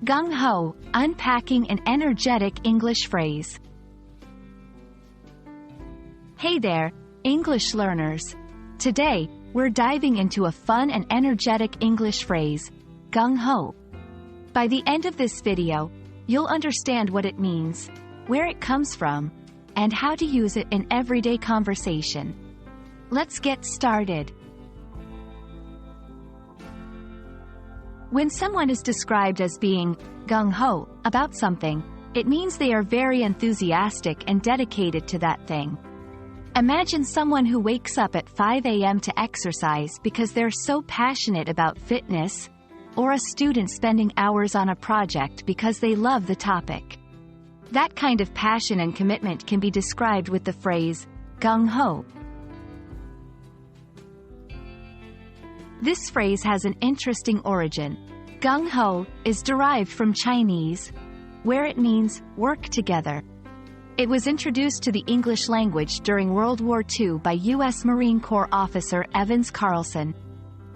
Gung Ho, unpacking an energetic English phrase. Hey there, English learners. Today, we're diving into a fun and energetic English phrase, Gung Ho. By the end of this video, you'll understand what it means, where it comes from, and how to use it in everyday conversation. Let's get started. When someone is described as being gung ho about something, it means they are very enthusiastic and dedicated to that thing. Imagine someone who wakes up at 5 a.m. to exercise because they're so passionate about fitness, or a student spending hours on a project because they love the topic. That kind of passion and commitment can be described with the phrase gung ho. This phrase has an interesting origin. Gung ho is derived from Chinese, where it means work together. It was introduced to the English language during World War II by U.S. Marine Corps officer Evans Carlson.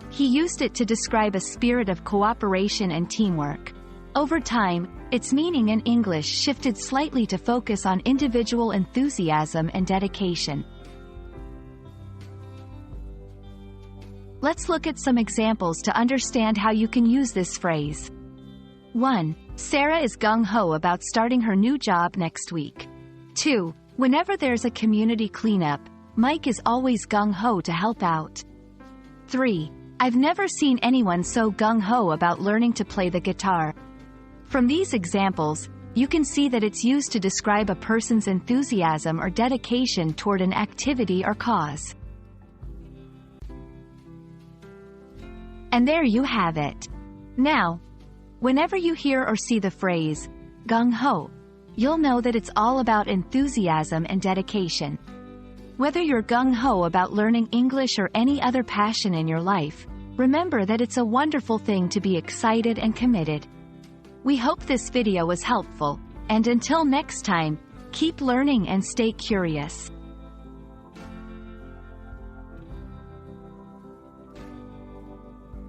He used it to describe a spirit of cooperation and teamwork. Over time, its meaning in English shifted slightly to focus on individual enthusiasm and dedication. Let's look at some examples to understand how you can use this phrase. 1. Sarah is gung-ho about starting her new job next week. 2. Whenever there's a community cleanup, Mike is always gung-ho to help out. 3. I've never seen anyone so gung-ho about learning to play the guitar. From these examples, you can see that it's used to describe a person's enthusiasm or dedication toward an activity or cause. And there you have it. Now, whenever you hear or see the phrase, gung ho, you'll know that it's all about enthusiasm and dedication. Whether you're gung ho about learning English or any other passion in your life, remember that it's a wonderful thing to be excited and committed. We hope this video was helpful, and until next time, keep learning and stay curious.